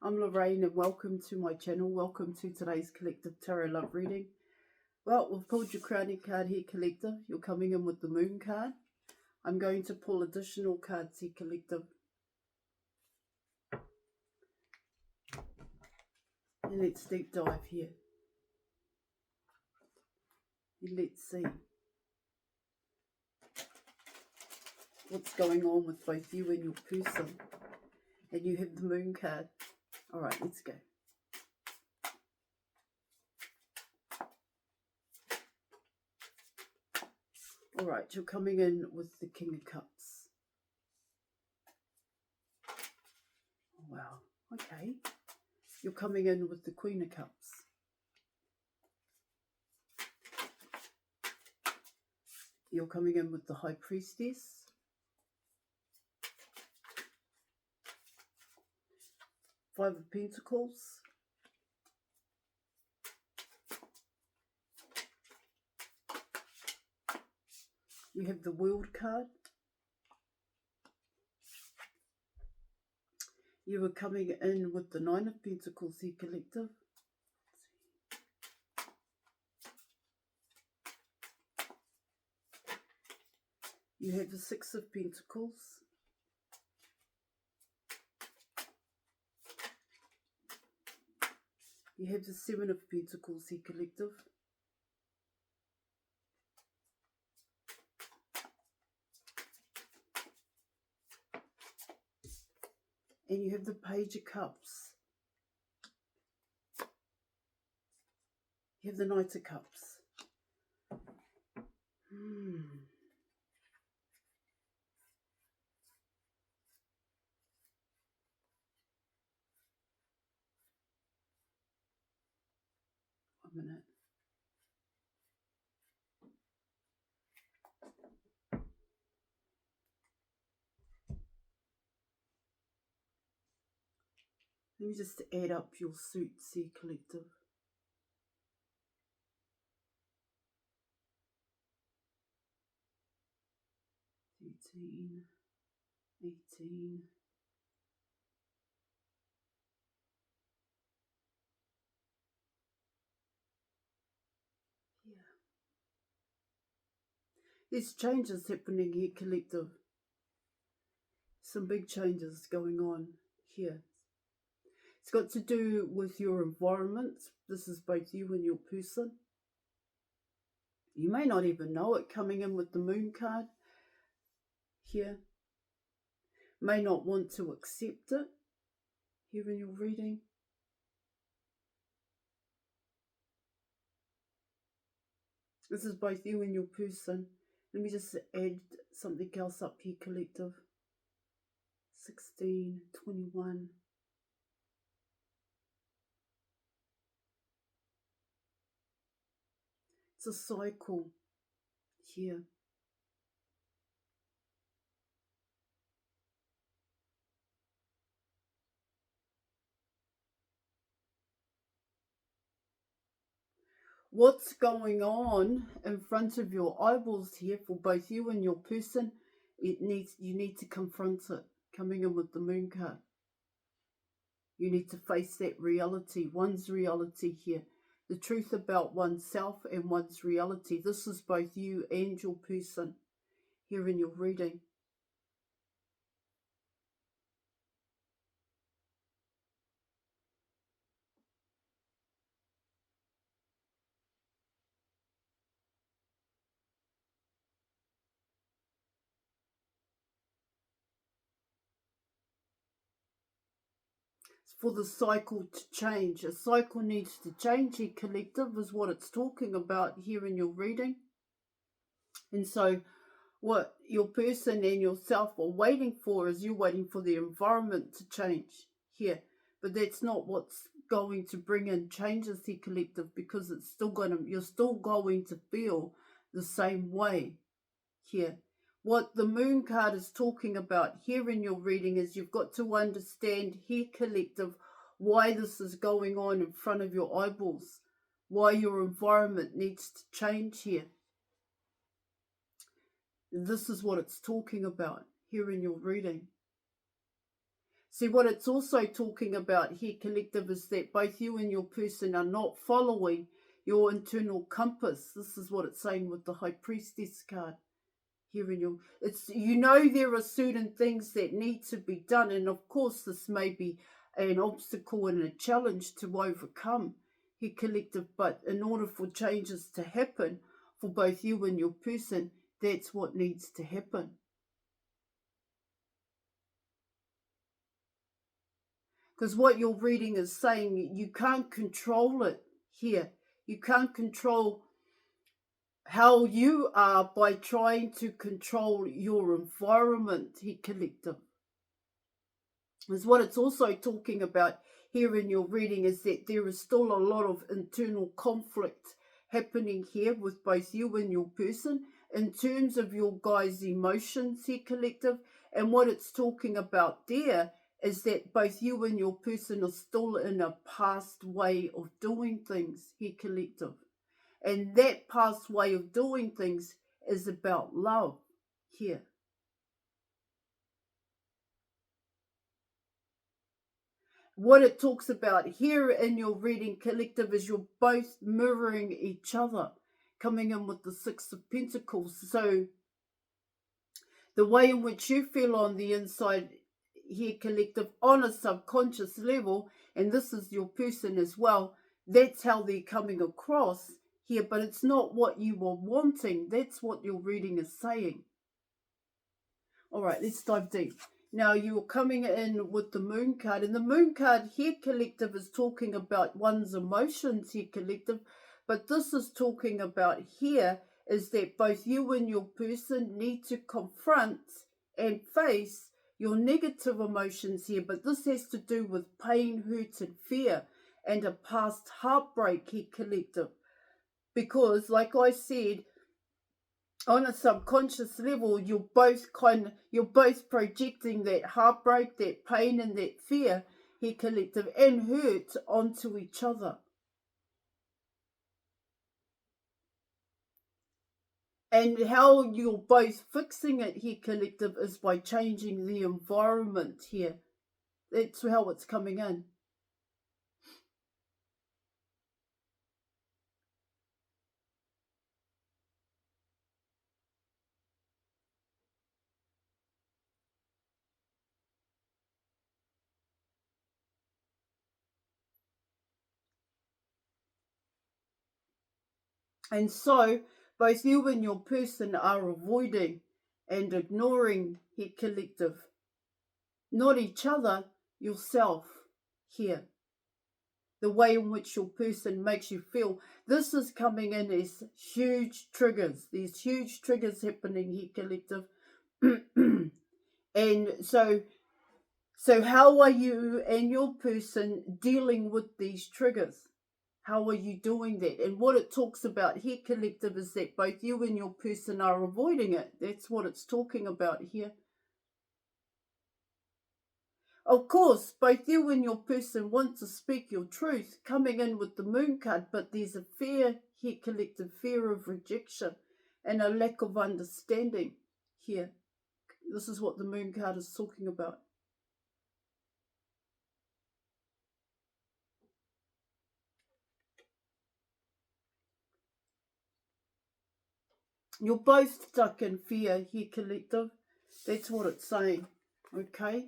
I'm Lorraine and welcome to my channel. Welcome to today's collective tarot love reading. Well, we've pulled your crowning card here, collective. You're coming in with the moon card. I'm going to pull additional cards here, collective. And let's deep dive here. And let's see what's going on with both you and your person. And you have the moon card. Alright, let's go. Alright, you're coming in with the King of Cups. Oh, wow, okay. You're coming in with the Queen of Cups. You're coming in with the High Priestess. Five of Pentacles. You have the World card. You are coming in with the Nine of Pentacles here, collective. You have the Six of Pentacles. You have the Seven of Pentacles here, collective. And you have the Page of Cups. You have the Knight of Cups. One minute. Let me just add up your suits here, collective. $18, $18. Yeah. There's changes happening here, collective. Some big changes going on here. It's got to do with your environment. This is both you and your person. You may not even know it, coming in with the moon card here. May not want to accept it here in your reading. This is both you and your person. Let me just add something else up here, collective. 16, 21. It's a cycle here. What's going on in front of your eyeballs here for both you and your person, you need to confront it, coming in with the moon card. You need to face that reality, one's reality here. The truth about oneself and one's reality. This is both you and your person here in your reading. For the cycle to change. A cycle needs to change here, collective, is what it's talking about here in your reading. And so what your person and yourself are waiting for is you're waiting for the environment to change here. But that's not what's going to bring in changes here, collective, because it's still you're still going to feel the same way here. What the moon card is talking about here in your reading is you've got to understand here, collective, why this is going on in front of your eyeballs, why your environment needs to change here. This is what it's talking about here in your reading. See, what it's also talking about here, collective, is that both you and your person are not following your internal compass. This is what it's saying with the High Priestess card here in your... It's, you know, there are certain things that need to be done, and of course this may be an obstacle and a challenge to overcome here, collective, but in order for changes to happen for both you and your person, that's what needs to happen. Because what your reading is saying, you can't control it here. You can't control how you are by trying to control your environment here, collective. Is what it's also talking about here in your reading, is that there is still a lot of internal conflict happening here with both you and your person in terms of your guys' emotions here, collective. And what it's talking about there is that both you and your person are still in a past way of doing things here, collective. And that past way of doing things is about love here. What it talks about here in your reading, collective, is you're both mirroring each other, coming in with the Six of Pentacles. So the way in which you feel on the inside here, collective, on a subconscious level, and this is your person as well, that's how they're coming across here, but it's not what you were wanting. That's what your reading is saying. All right, let's dive deep. Now, you're coming in with the Moon card, and the Moon card here, collective, is talking about one's emotions here, collective, but this is talking about here is that both you and your person need to confront and face your negative emotions here, but this has to do with pain, hurt, and fear, and a past heartbreak here, collective. Because, like I said, on a subconscious level, you're both projecting that heartbreak, that pain, and that fear here, collective, and hurt onto each other. And how you're both fixing it here, collective, is by changing the environment here. That's how it's coming in. And so, both you and your person are avoiding and ignoring here, collective. Not each other, yourself here. The way in which your person makes you feel. This is coming in as huge triggers. There's huge triggers happening here, collective. And so how are you and your person dealing with these triggers? How are you doing that? And what it talks about here, collective, is that both you and your person are avoiding it. That's what it's talking about here. Of course, both you and your person want to speak your truth, coming in with the Moon card, but there's a fear here, collective, fear of rejection and a lack of understanding here. This is what the Moon card is talking about. You're both stuck in fear here, collective. That's what it's saying, okay?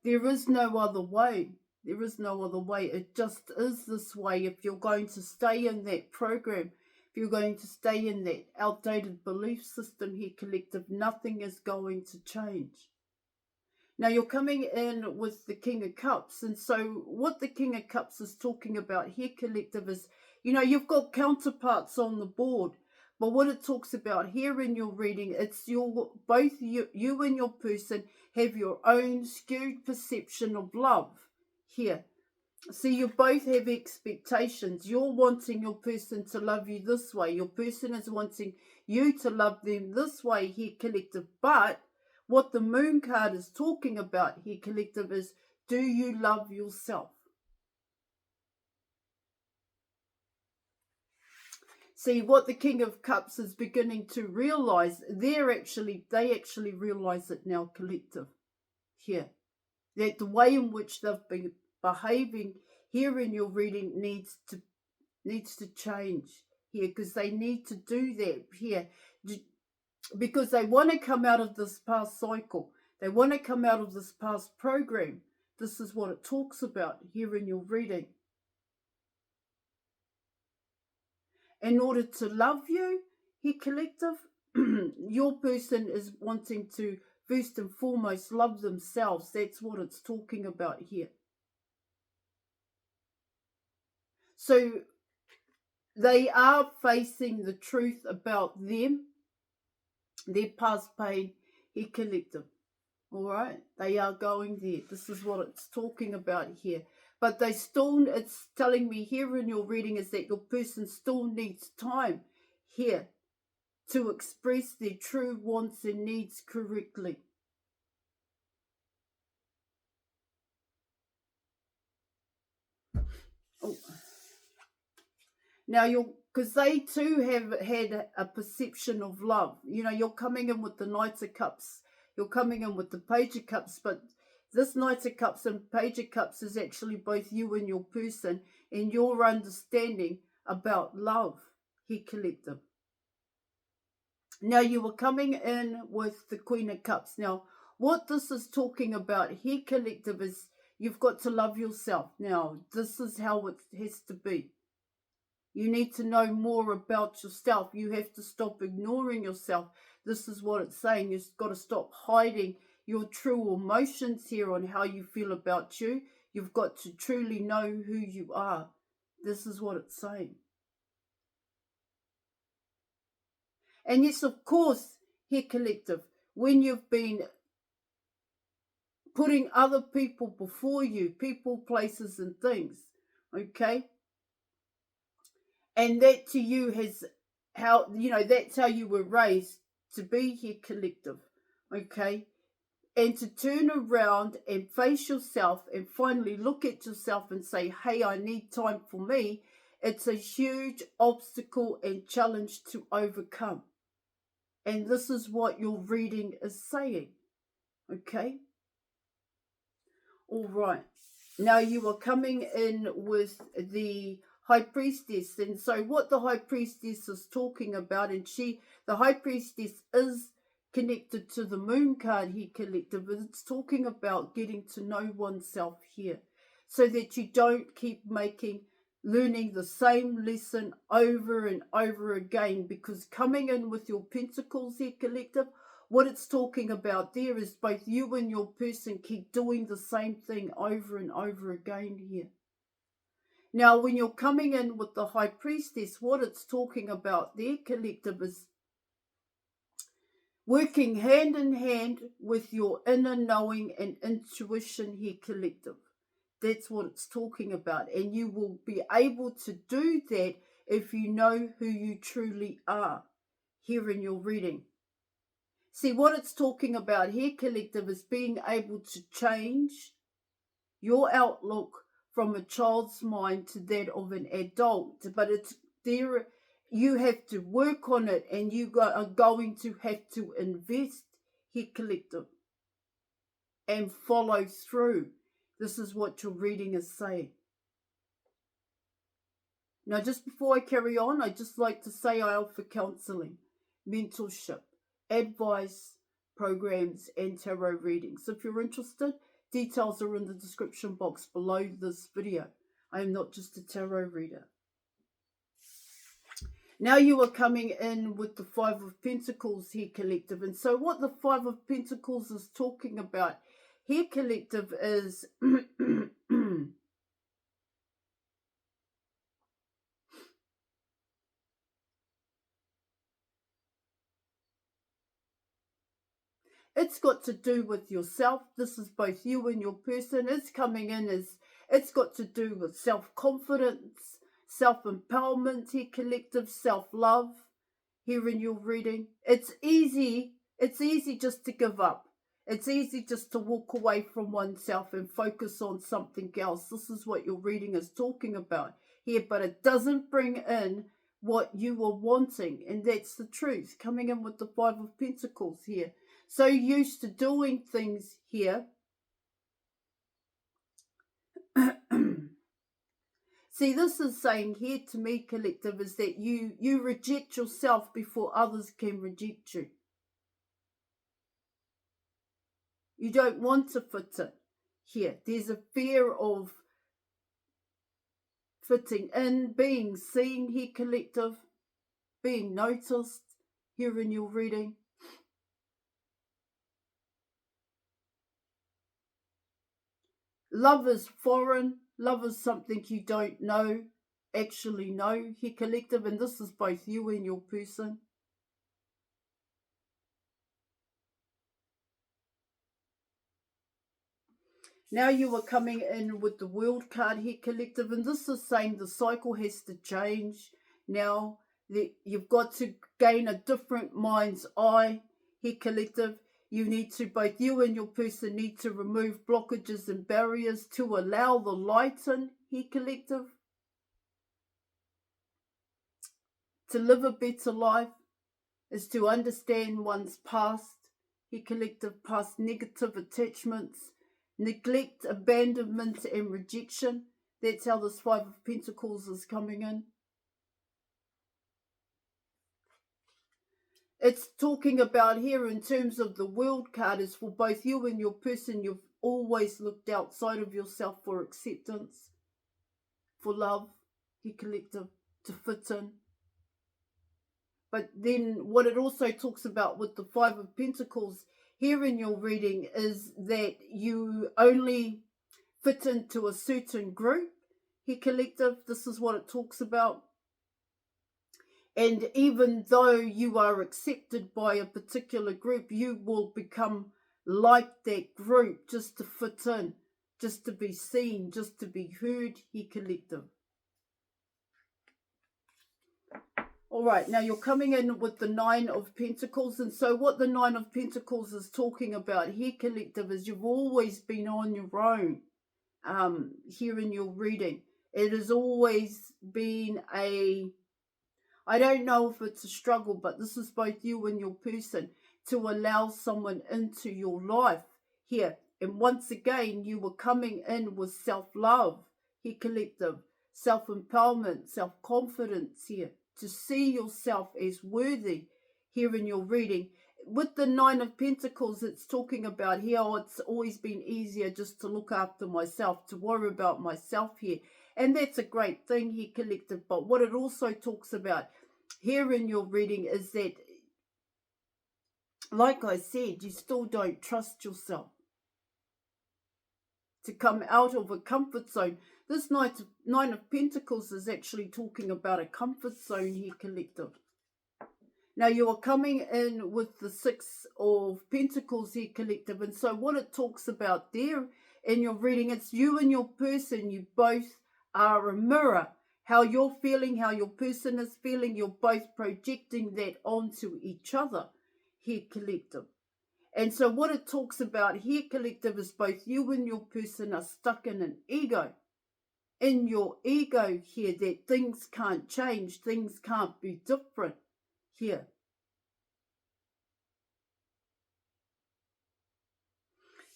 There is no other way. There is no other way. It just is this way. If you're going to stay in that program, if you're going to stay in that outdated belief system here, collective, nothing is going to change. Now, you're coming in with the King of Cups. And so what the King of Cups is talking about here, collective, is, you know, you've got counterparts on the board. But what it talks about here in your reading, it's both you and your person have your own skewed perception of love here. See, you both have expectations. You're wanting your person to love you this way. Your person is wanting you to love them this way here, collective. But what the Moon card is talking about here, collective, is, do you love yourself? See, what the King of Cups is beginning to realize, they actually realize it now, collective, here. that the way in which they've been behaving here in your reading needs to change here, because they need to do that here, because they want to come out of this past cycle. They want to come out of this past program. This is what it talks about here in your reading. In order to love you, here collective, your person is wanting to first and foremost love themselves. That's what it's talking about here. So they are facing the truth about them, their past pain, here collective. All right, they are going there. This is what it's talking about here. But they still, it's telling me here in your reading is that your person still needs time here to express their true wants and needs correctly. Oh. Now because they too have had a perception of love. You know, you're coming in with the Knight of Cups. You're coming in with the Page of Cups, but this Knight of Cups and Page of Cups is actually both you and your person and your understanding about love, here collective. Now you were coming in with the Queen of Cups. Now what this is talking about here collective is you've got to love yourself. Now this is how it has to be. You need to know more about yourself. You have to stop ignoring yourself. This is what it's saying. You've got to stop hiding your true emotions here on how you feel about you. You've got to truly know who you are. This is what it's saying. And yes, of course, here collective, when you've been putting other people before you, people, places and things, okay? And that to you has how, you know, that's how you were raised to be here collective, okay? And to turn around and face yourself and finally look at yourself and say, hey, I need time for me. It's a huge obstacle and challenge to overcome. And this is what your reading is saying, okay? All right. Now you are coming in with the High Priestess. And so what the High Priestess is talking about, and the High Priestess is connected to the Moon card here collective, but it's talking about getting to know oneself here so that you don't keep learning the same lesson over and over again, because coming in with your Pentacles here collective, what it's talking about there is both you and your person keep doing the same thing over and over again here. Now, when you're coming in with the High Priestess, what it's talking about there, collective, is working hand in hand with your inner knowing and intuition here, collective. That's what it's talking about. And you will be able to do that if you know who you truly are here in your reading. See, what it's talking about here, collective, is being able to change your outlook from a child's mind to that of an adult. But it's there, you have to work on it, and you are going to have to invest here, collective, and follow through. This is what your reading is saying. Now, just before I carry on, I'd just like to say I offer counselling, mentorship, advice, programs and tarot readings. If you're interested, details are in the description box below this video. I am not just a tarot reader. Now you are coming in with the Five of Pentacles here, collective. And so what the Five of Pentacles is talking about here, collective, is it's got to do with yourself. This is both you and your person. It's coming in as, it's got to do with self-confidence, self-empowerment here, collective, self-love here in your reading. It's easy just to give up. It's easy just to walk away from oneself and focus on something else. This is what your reading is talking about here, but it doesn't bring in what you are wanting, and that's the truth. Coming in with the Five of Pentacles here. So used to doing things here See, this is saying here to me, collective, is that you reject yourself before others can reject you. You don't want to fit in here. There's a fear of fitting in, being seen here, collective, being noticed here in your reading. Love is foreign. Love is something you don't actually know here, collective, and this is both you and your person. Now you are coming in with the World card here, collective, and this is saying the cycle has to change. Now you've got to gain a different mind's eye here, collective. You need to, both you and your person need to remove blockages and barriers to allow the light in here, collective. To live a better life is to understand one's past here, collective, past negative attachments, neglect, abandonment, and rejection. That's how this Five of Pentacles is coming in. It's talking about here in terms of the World card is for both you and your person. You've always looked outside of yourself for acceptance, for love, here, collective, to fit in. But then what it also talks about with the Five of Pentacles here in your reading is that you only fit into a certain group here, collective. This is what it talks about. And even though you are accepted by a particular group, you will become like that group just to fit in, just to be seen, just to be heard here, collective. All right, now you're coming in with the Nine of Pentacles. And so what the Nine of Pentacles is talking about here, collective, is you've always been on your own here in your reading. It has always been I don't know if it's a struggle, but this is both you and your person to allow someone into your life here. And once again, you were coming in with self-love here, collective, self-empowerment, self-confidence here, to see yourself as worthy here in your reading. With the Nine of Pentacles, it's talking about here, it's always been easier just to look after myself, to worry about myself here. And that's a great thing here, collective. But what it also talks about here in your reading is that, like I said, you still don't trust yourself to come out of a comfort zone. This Nine of Pentacles is actually talking about a comfort zone here, collective. Now you are coming in with the Six of Pentacles here, collective. And so what it talks about there in your reading, it's you and your person. You both are a mirror. How you're feeling, how your person is feeling, you're both projecting that onto each other here, collective. And so what it talks about here, collective, is both you and your person are stuck in an ego. In your ego here, that things can't change, things can't be different here.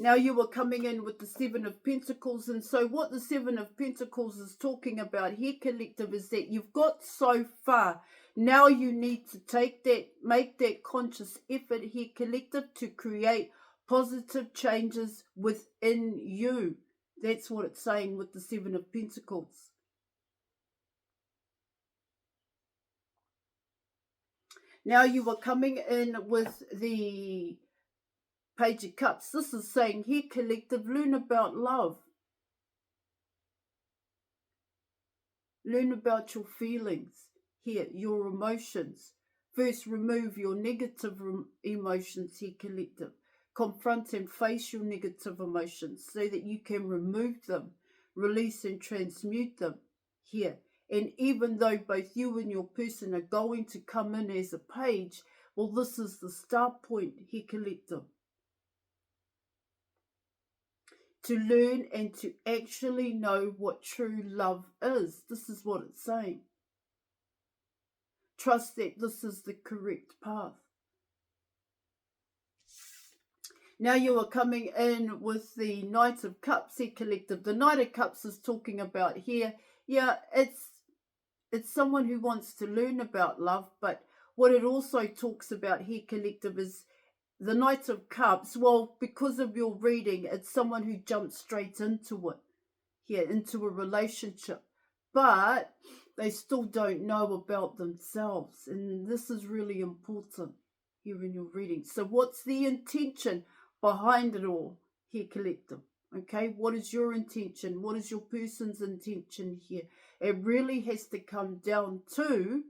Now you are coming in with the Seven of Pentacles. And so what the Seven of Pentacles is talking about here, collective, is that you've got so far. Now you need to make that conscious effort here, collective, to create positive changes within you. That's what it's saying with the Seven of Pentacles. Now you are coming in with the Page of Cups. This is saying here, collective, learn about love. Learn about your feelings here, your emotions. First, remove your negative emotions here, collective. Confront and face your negative emotions so that you can remove them, release and transmute them here. And even though both you and your person are going to come in as a page, well, this is the start point here, collective. To learn and to actually know what true love is. This is what it's saying. Trust that this is the correct path. Now you are coming in with the Knight of Cups here, collective. The Knight of Cups is talking about here Yeah, it's someone who wants to learn about love, but what it also talks about here, collective, is the Knight of Cups. Well, because of your reading, it's someone who jumps straight into it, here, into a relationship, but they still don't know about themselves, and this is really important here in your reading. So what's the intention behind it all here, collective? Okay, what is your intention? What is your person's intention here? It really has to come down to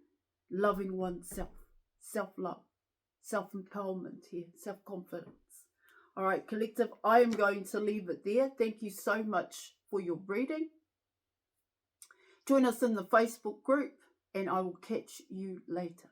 loving oneself, self-love, self-empowerment here, self-confidence. All right, collective, I am going to leave it there. Thank you so much for your reading. Join us in the Facebook group, and I will catch you later.